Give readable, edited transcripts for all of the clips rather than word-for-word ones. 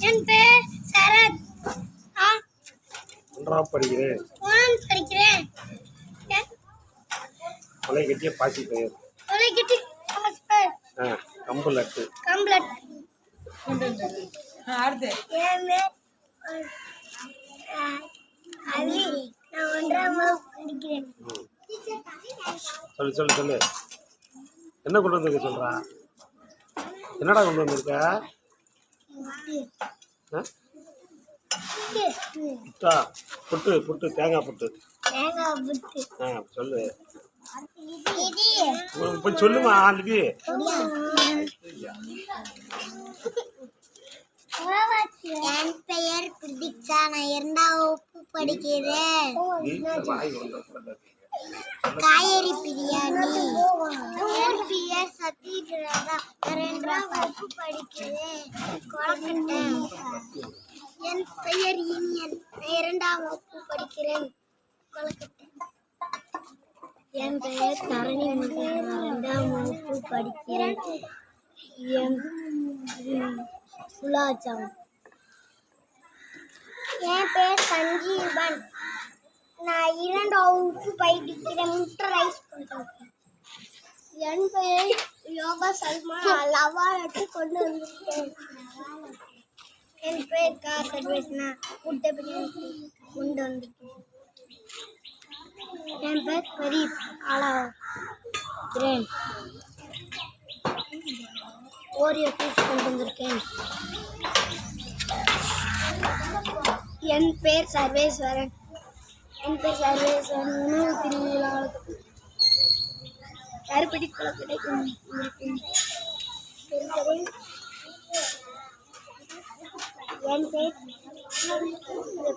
என் பேர் சரத். ஒன்றாம் படிக்கிறேன். கொலை கட்டிய பாசி பெயர். கம்பு லட்டு. சொல்லு என்ன கொண்டு வந்திருக்க சொல்றா? என்னடா கொண்டு வந்திருக்க? புட்டு தேங்காய் புட்டு. சொல்லு போய் சொல்லுமா லிபி. என் பெயர் பிரதீக்ஷா. நான் 2ஆம் வகுப்பு படிக்கிறேன். காய்கறி பிரியாணி. என் பெயர் சத்யராதா. நான் 2ஆம் வகுப்பு படிக்கிறேன். கொலக்கட்டை. என் பெயர் இனியன். நான் 2ஆம் வகுப்பு படிக்கிறேன். கொலக்கட்டை. என் பெயர் தரணி. நான் 2ஆம் வகுப்பு படிக்கிறேன். குலாஜாம். என் பெயர் சஞ்சீவன். நான் 2ஆம் வகுப்பு படிக்கிறேன். முட்டை ரைஸ் பண்ணுறேன். என் பெயர் யோகா சல்மா. லவா லட்டு கொண்டு வந்திருக்கேன். என் பெயர் காசர்வேஸ்னா. முட்டை பிரியாணி கொண்டு வந்திருக்கேன். என் பேர் பரீத். ஆளாகிறேன். ஓரியோ பீஸ் கொண்டு வந்திருக்கேன். என் பேர் சர்வேஸ்வரன். உணவு திருவிழா கருப்பட்டி கொலக்கட்டை கொண்டிருக்கேன். என் பேர்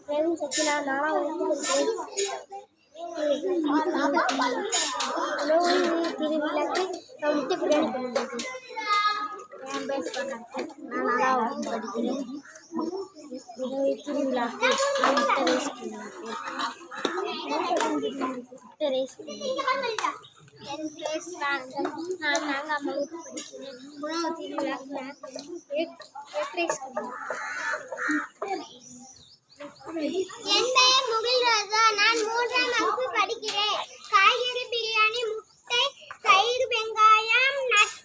பிரவீன் சத்யனா. 4ஆம் வகுப்பு திருவிழாக்கு நான் முட்டை பிரியாணி பண்ணிருக்கேன். என் பேர் நான் 4ஆம் வகுப்பு படிக்கிறேன். திருவிழாக்கு நான் முட்டை ரைஸ் பண்ணிருக்கேன். என் பேர் ஸ்ராங்கன். நான் 4ஆம் வகுப்பு படிக்கிறேன். உணவு திருவிழாக்கு எக் ரைஸ் பண்ணிருக்கேன். என் பெயர் முகில்ராஜா. நான் 3ஆம் வகுப்பு படிக்கிறேன். காய்கறி பிரியாணி, முட்டை, தயிர், வெங்காயம், நட்ஸ்,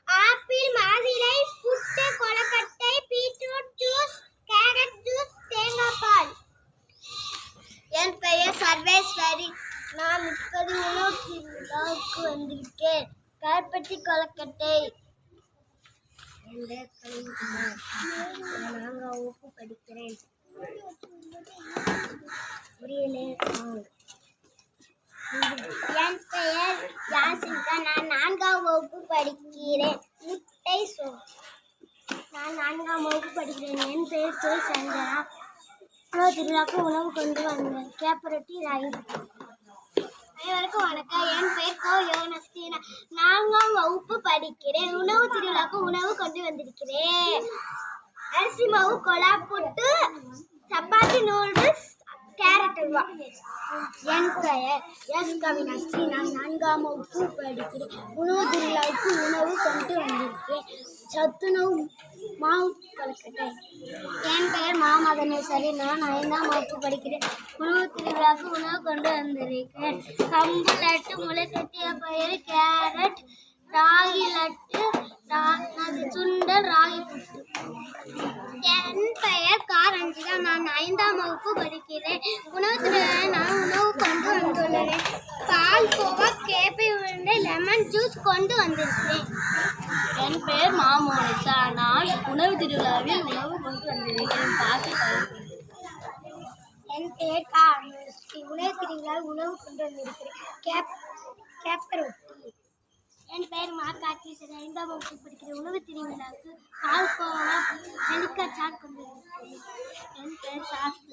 ஆப்பிள், மாதுளை, புட்டு, கொலக்கட்டை, பீட்ரூட் ஜூஸ், கேரட் ஜூஸ், தேங்காய் பால். என் பெயர் சர்வேஸ்வரி. நான் 30 உணவு திருவிழாவுக்கு வந்திருக்கேன். கருப்பட்டி கொலக்கட்டை. என் பெயர் கலிங்குமார். நான் 4ஆம் வகுப்பு படிக்கிறேன். என் பெயர் யாசிகா. நான் 4ஆம் வகுப்பு படிக்கிறேன். முட்டை சோறு. நான் 4ஆம் வகுப்பு படிக்கிறேன். என் பெயர் சந்திரா. உணவு திருவிழாக்கு உணவு கொண்டு வந்தேன். கேப்பரட்டி ரைஸ். அனைவருக்கும் வணக்கம். என் பெயர் கோ யோனஸ்தீனா. 4ஆம் வகுப்பு படிக்கிறேன். உணவு திருவிழாக்கு உணவு கொண்டு வந்திருக்கிறேன். அரிசி மாவு, கொலா புட்டு, சப்பாத்தி, நூடுல்ஸ், கேரட் அல்வா. என் பெயர் எஸ் கவினாஸ்ரீ. நான் 4ஆம் வகுப்பு படிக்கிறேன். உணவு திருவிழாவுக்கு உணவு கொண்டு வந்திருக்கேன். சத்துணவு மாவு கொலக்கட்டை. என் பெயர் மாமதனேஸ்வரி. நான் 5ஆம் வகுப்பு படிக்கிறேன். உணவு திருவிழாவுக்கு உணவு கொண்டு வந்திருக்கேன். கம்பு லட்டு, முளைக்கட்டிய பயிறு, கேரட், ராகி லட்டு, சுண்டல், ராகி புட்டு. என் பெயர் காரஞ்சிகா. நான் 5ஆம் வகுப்பு படிக்கிறேன். உணவு திருவிழாவில் நான் உணவு கொண்டு வந்துள்ளேன். பால் கோவா, கேப்பை உருண்டை, லெமன் ஜூஸ் கொண்டு வந்திருக்கிறேன். என் பெயர் மாமோனிஷா. நான் உணவு திருவிழாவில் உணவு கொண்டு வந்திருக்கிறேன். பாசி பழம். என் பெயர் கார்த்தி. உணவு திருவிழாவில் உணவு கொண்டு வந்திருக்கிறேன். கேப்பர் ரொட்டி. என் பெயர் மாகாத்தீஸ்வரன். 5ஆம் வகுப்பு படிக்கிறேன். உணவு திருவிழாவுக்கு பால்கோவா, நெல்லிக்காய் சாட் கொண்டு வந்திருக்கிறேன். என் பெயர் சாஸ்திரி.